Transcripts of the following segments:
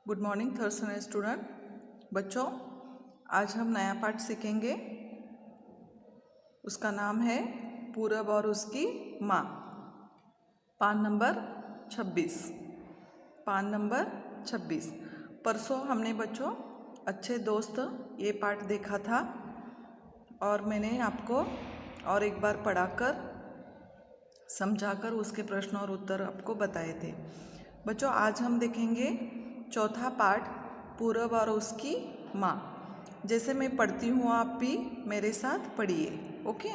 Good morning third standard student. बच्चों, आज हम नया पाठ सीखेंगे। उसका नाम है पूरब और उसकी माँ। पान नंबर 26। पान नंबर 26। परसों हमने बच्चों अच्छे दोस्त ये पाठ देखा था और मैंने आपको और एक बार पढ़ाकर समझाकर उसके प्रश्न और उत्तर आपको बताए थे। बच्चों, आज हम देखेंगे चौथा पाठ पूरब और उसकी माँ। जैसे मैं पढ़ती हूँ आप भी मेरे साथ पढ़िए। ओके।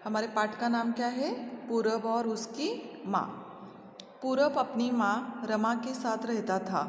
हमारे पाठ का नाम क्या है? पूरब और उसकी माँ। पूरब अपनी माँ रमा के साथ रहता था।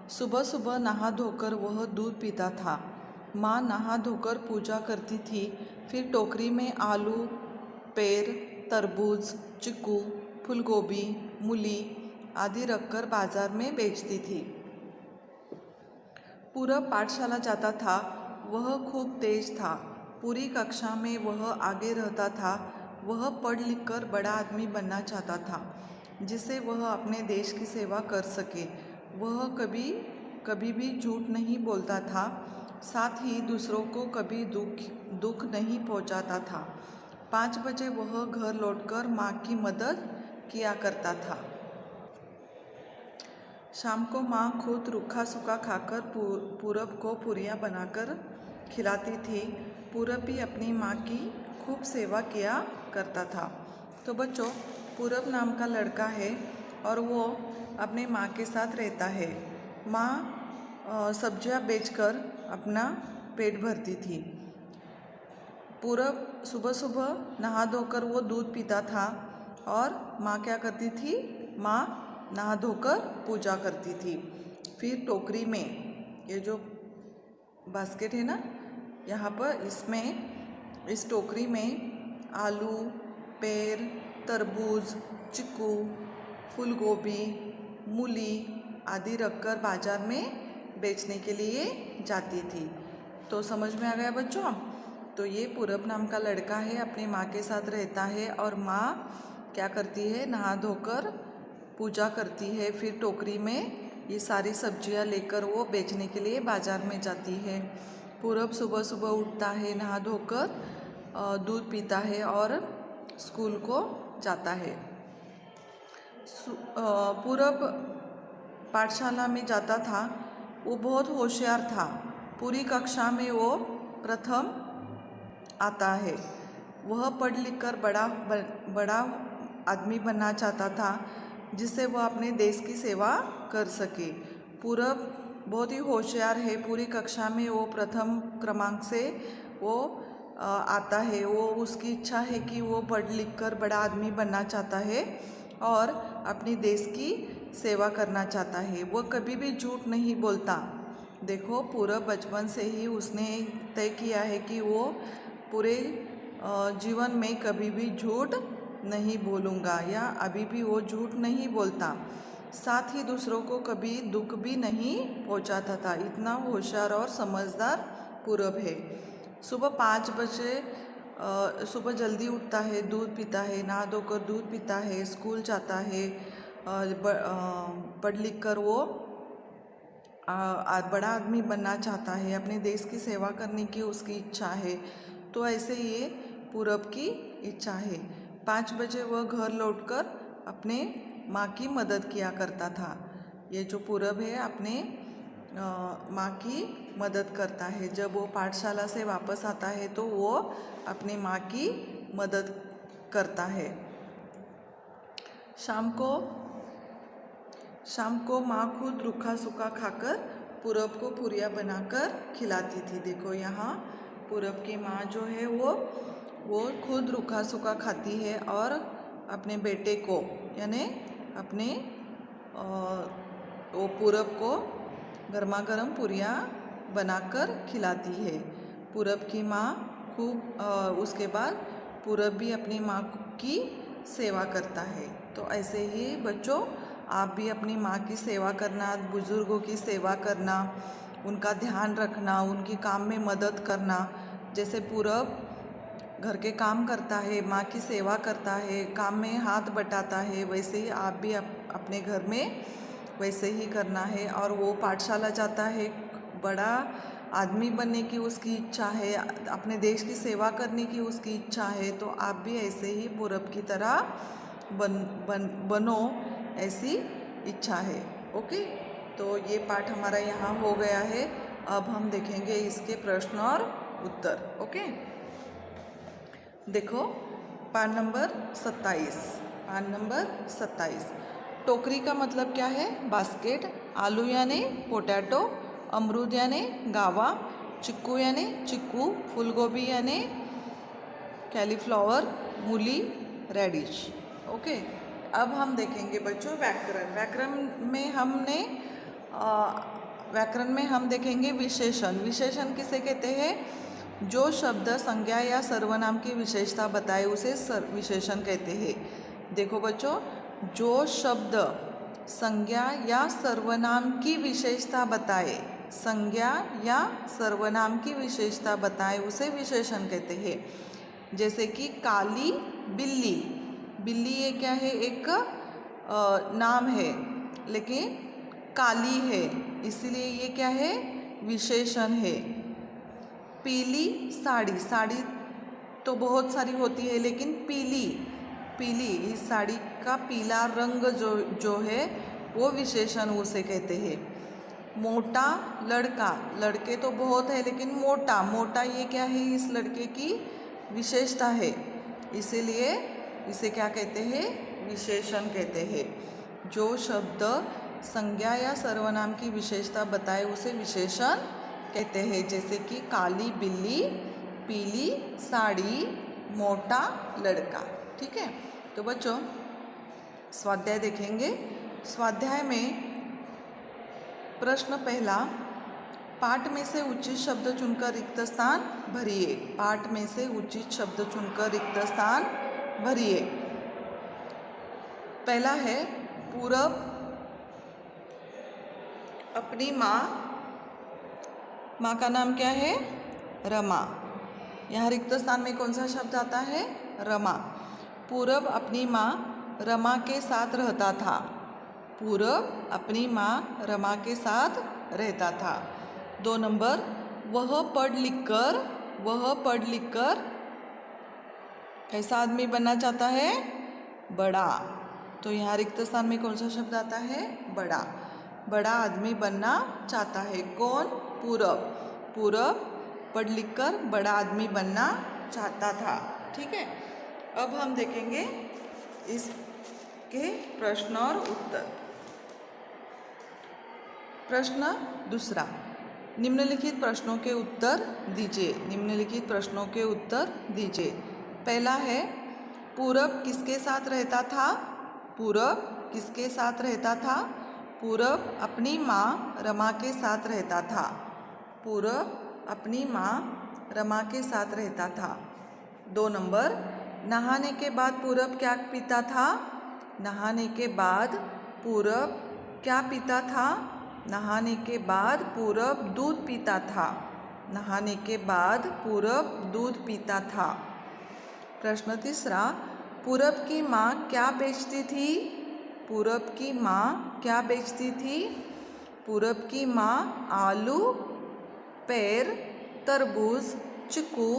सुबह सुबह नहा धोकर वह दूध पीता था। माँ नहा धोकर पूजा करती थी, फिर टोकरी में आलू, पेर, तरबूज, चीकू, फूलगोभी, मूली आदि रखकर बाजार में बेचती थी। पूरब पाठशाला जाता था। वह खूब तेज था। पूरी कक्षा में वह आगे रहता था। वह पढ़ लिख कर बड़ा आदमी बनना चाहता था, जिससे वह अपने देश की सेवा कर सके। वह कभी भी झूठ नहीं बोलता था, साथ ही दूसरों को कभी दुख नहीं पहुंचाता था। 5 बजे वह घर लौटकर माँ की मदद किया करता था। शाम को माँ खुद रूखा सूखा खाकर पूरब को पूरियाँ बनाकर खिलाती थी। पूरब भी अपनी माँ की खूब सेवा किया करता था। तो बच्चों, पूरब नाम का लड़का है और वो अपने माँ के साथ रहता है। माँ सब्जियाँ बेचकर अपना पेट भरती थी। पूरब सुबह सुबह नहा धोकर वो दूध पीता था और माँ क्या करती थी? माँ नहा धोकर पूजा करती थी। फिर टोकरी में, ये जो बास्केट है ना, यहाँ पर इस टोकरी में आलू, पेर, तरबूज, चीकू, फूलगोभी, मूली आदि रखकर बाजार में बेचने के लिए जाती थी। तो समझ में आ गया बच्चों? तो ये पूरब नाम का लड़का है, अपनी माँ के साथ रहता है और माँ क्या करती है? नहा धोकर पूजा करती है। फिर टोकरी में ये सारी सब्जियां लेकर वो बेचने के लिए बाजार में जाती है। पूरब सुबह सुबह उठता है, नहा धोकर दूध पीता है और स्कूल को जाता है। पूरब पाठशाला में जाता था। वो बहुत होशियार था। पूरी कक्षा में वो प्रथम आता है। वह पढ़ लिख कर बड़ा आदमी बनना चाहता था, जिससे वह अपने देश की सेवा कर सके। पूरब बहुत ही होशियार है। पूरी कक्षा में वो प्रथम क्रमांक से वो आता है। वो उसकी इच्छा है कि वो पढ़ लिख कर बड़ा आदमी बनना चाहता है और अपनी देश की सेवा करना चाहता है। वो कभी भी झूठ नहीं बोलता। देखो, पूरब बचपन से ही उसने तय किया है कि वो पूरे जीवन में कभी भी झूठ नहीं बोलूँगा, या अभी भी वो झूठ नहीं बोलता। साथ ही दूसरों को कभी दुख भी नहीं पहुँचाता था। इतना होशियार और समझदार पूरब है। सुबह 5 बजे सुबह जल्दी उठता है, दूध पीता है, नहा धोकर दूध पीता है, स्कूल जाता है। पढ़ लिख कर वो बड़ा आदमी बनना चाहता है। अपने देश की सेवा करने की उसकी इच्छा है। तो ऐसे ये पूरब की इच्छा है। 5 बजे वह घर लौटकर अपने माँ की मदद किया करता था। ये जो पूरब है अपने माँ की मदद करता है। जब वो पाठशाला से वापस आता है तो वो अपनी माँ की मदद करता है। शाम को माँ खुद रूखा सूखा खाकर पूरब को पूरियाँ बनाकर खिलाती थी। देखो, यहाँ पूरब की माँ जो है वो खुद रूखा सूखा खाती है और अपने बेटे को, यानी अपने वो पूरब को गर्मा गर्म पूरियाँ बनाकर खिलाती है। पूरब की माँ खूब उसके बाद पूरब भी अपनी माँ की सेवा करता है। तो ऐसे ही बच्चों, आप भी अपनी माँ की सेवा करना, बुज़ुर्गों की सेवा करना, उनका ध्यान रखना, उनकी काम में मदद करना। जैसे पूरब घर के काम करता है, माँ की सेवा करता है, काम में हाथ बटाता है, वैसे ही आप भी अपने घर में वैसे ही करना है। और वो पाठशाला जाता है, बड़ा आदमी बनने की उसकी इच्छा है, अपने देश की सेवा करने की उसकी इच्छा है, तो आप भी ऐसे ही पूरब की तरह बनो, ऐसी इच्छा है। ओके, तो ये पाठ हमारा यहाँ हो गया है। अब हम देखेंगे इसके प्रश्न और उत्तर। ओके, देखो पान नंबर 27। पान नंबर 27, टोकरी का मतलब क्या है? बास्केट। आलू यानी पोटैटो, अमरूद यानी गावा, चिक्कू यानी चिक्कू, फूलगोभी यानी कैलीफ्लावर, मूली रेडिश। ओके, अब हम देखेंगे बच्चों व्याकरण। व्याकरण में हम देखेंगे विशेषण। विशेषण किसे कहते हैं? जो शब्द संज्ञा या सर्वनाम की विशेषता बताए उसे विशेषण कहते हैं। देखो बच्चों, जो शब्द संज्ञा या सर्वनाम की विशेषता बताए, संज्ञा या सर्वनाम की विशेषता बताए उसे विशेषण कहते हैं। जैसे कि काली बिल्ली। बिल्ली ये क्या है? एक नाम है, लेकिन काली है, इसलिए ये क्या है? विशेषण है। पीली साड़ी। साड़ी तो बहुत सारी होती है, लेकिन पीली, इस साड़ी का पीला रंग जो है वो विशेषण उसे कहते हैं। मोटा लड़का। लड़के तो बहुत है, लेकिन मोटा ये क्या है? इस लड़के की विशेषता है, इसीलिए इसे क्या कहते हैं? विशेषण कहते हैं। जो शब्द संज्ञा या सर्वनाम की विशेषता बताए उसे विशेषण कहते हैं। जैसे कि काली बिल्ली, पीली साड़ी, मोटा लड़का। ठीक है, तो बच्चों स्वाध्याय देखेंगे। स्वाध्याय में प्रश्न पहला, पाठ में से उचित शब्द चुनकर रिक्त स्थान भरिए। पाठ में से उचित शब्द चुनकर रिक्त स्थान भरिए। पहला है पूरब अपनी माँ का नाम क्या है? रमा। यहाँ रिक्त स्थान में कौन सा शब्द आता है? रमा। पूरब अपनी माँ रमा के साथ रहता था। पूरब अपनी माँ रमा के साथ रहता था। 2 नंबर, वह पढ़ लिख कर कैसा आदमी बनना चाहता है? बड़ा। तो यहाँ रिक्त स्थान में कौन सा शब्द आता है? बड़ा। बड़ा आदमी बनना चाहता है। कौन? पूरब। पूरब पढ़ लिख कर बड़ा आदमी बनना चाहता था। ठीक है, अब हम देखेंगे इसके प्रश्न और उत्तर। प्रश्न दूसरा, निम्नलिखित प्रश्नों के उत्तर दीजिए। निम्नलिखित प्रश्नों के उत्तर दीजिए। पहला है, पूरब किसके साथ रहता था? पूरब किसके साथ रहता था? पूरब अपनी माँ रमा के साथ रहता था। पूरब अपनी माँ रमा के साथ रहता था। 2 नंबर, नहाने के बाद पूरब क्या पीता था? नहाने के बाद पूरब क्या पीता था? नहाने के बाद पूरब दूध पीता था। नहाने के बाद पूरब दूध पीता था। प्रश्न तीसरा, पूरब की माँ क्या बेचती थी? पूरब की माँ क्या बेचती थी? पूरब की माँ आलू, पेर, तरबूज, चिक्कू,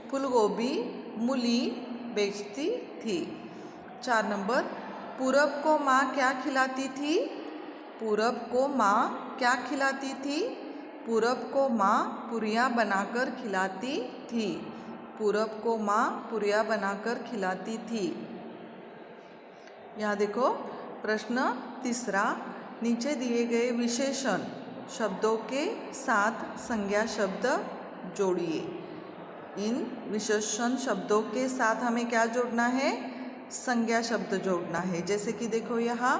फूलगोभी, मूली बेचती थी। 4 नंबर, पूरब को माँ क्या खिलाती थी? पूरब को माँ क्या खिलाती थी? पूरब को माँ पूरियाँ बनाकर खिलाती थी। पूरब को माँ पूरियाँ बनाकर खिलाती थी। यहाँ देखो प्रश्न तीसरा, नीचे दिए गए विशेषण शब्दों के साथ संज्ञा शब्द जोड़िए। इन विशेषण शब्दों के साथ हमें क्या जोड़ना है? संज्ञा शब्द जोड़ना है। जैसे कि देखो यहाँ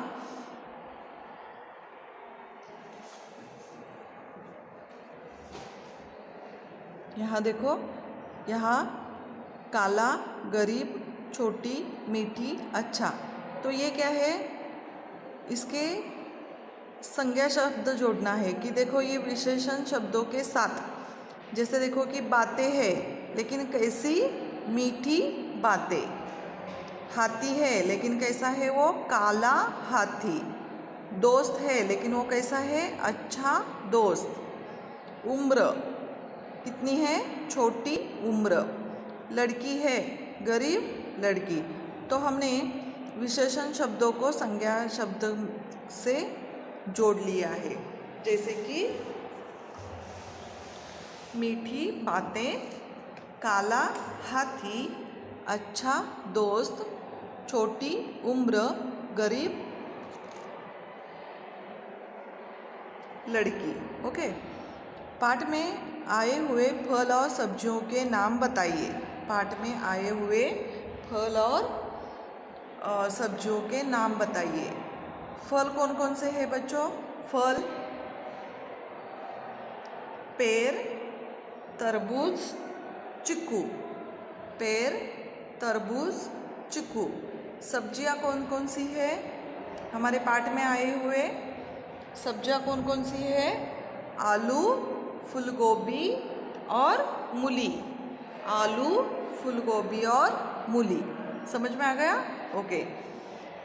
देखो, यहाँ काला, गरीब, छोटी, मीठी, अच्छा, तो ये क्या है? इसके संज्ञा शब्द जोड़ना है। कि देखो ये विशेषण शब्दों के साथ, जैसे देखो कि बातें है, लेकिन कैसी? मीठी बातें। हाथी है, लेकिन कैसा है वो? काला हाथी। दोस्त है लेकिन वो कैसा है, अच्छा दोस्त। उम्र कितनी है, छोटी उम्र। लड़की है, गरीब लड़की। तो हमने विशेषण शब्दों को संज्ञा शब्द से जोड़ लिया है, जैसे कि मीठी बातें, काला हाथी, अच्छा दोस्त, छोटी उम्र, गरीब लड़की। ओके। पाठ में आए हुए फल और सब्जियों के नाम बताइए। पाठ में आए हुए फल और सब्जियों के नाम बताइए। फल कौन कौन से हैं बच्चों? फल पेड़, तरबूज, चीकू। पेड़, तरबूज, चीकू। सब्जियां कौन कौन सी है? हमारे पाठ में आए हुए सब्जियां कौन कौन सी है? आलू, फूलगोभी और मूली। आलू, फूलगोभी और मूली। समझ में आ गया? ओके।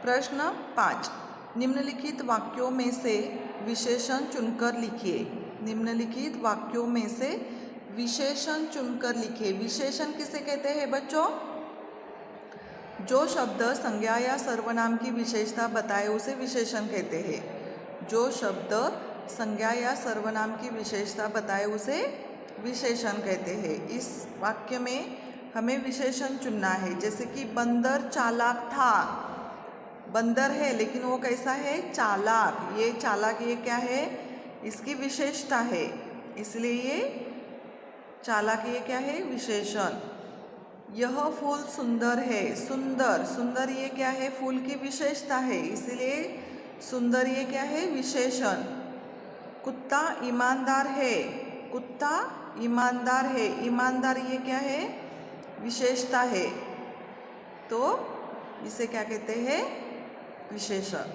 प्रश्न 5, निम्नलिखित वाक्यों में से विशेषण चुनकर लिखिए। निम्नलिखित वाक्यों में से विशेषण चुनकर लिखिए। विशेषण किसे कहते हैं बच्चों? जो शब्द संज्ञा या सर्वनाम की विशेषता बताए उसे विशेषण कहते हैं। जो शब्द संज्ञा या सर्वनाम की विशेषता बताए उसे विशेषण कहते हैं। इस वाक्य में हमें विशेषण चुनना है, जैसे कि बंदर चालाक था। बंदर है लेकिन वो कैसा है, चालाक। ये चालाक, ये क्या है, इसकी विशेषता है, इसलिए ये चालाक, ये क्या है, विशेषण। यह फूल सुंदर है। सुंदर, सुंदर ये क्या है, फूल की विशेषता है, इसलिए सुंदर ये क्या है, विशेषण। कुत्ता ईमानदार है। कुत्ता ईमानदार है। ईमानदार ये क्या है, विशेषता है, तो इसे क्या कहते हैं, विशेषण।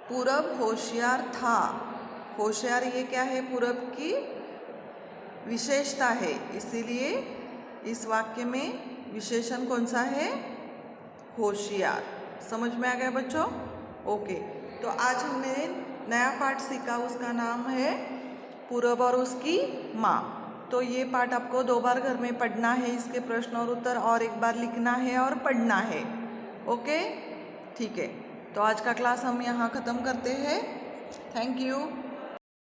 पूरब होशियार था। होशियार ये क्या है, पूरब की विशेषता है, इसीलिए इस वाक्य में विशेषण कौन सा है, होशियार। समझ में आ गया बच्चों? ओके। तो आज हमने नया पाठ सीखा, उसका नाम है पूरब और उसकी माँ। तो ये पाठ आपको 2 बार घर में पढ़ना है, इसके प्रश्न और उत्तर और 1 बार लिखना है और पढ़ना है। ओके, ठीक है। तो आज का क्लास हम यहाँ ख़त्म करते हैं। Thank you.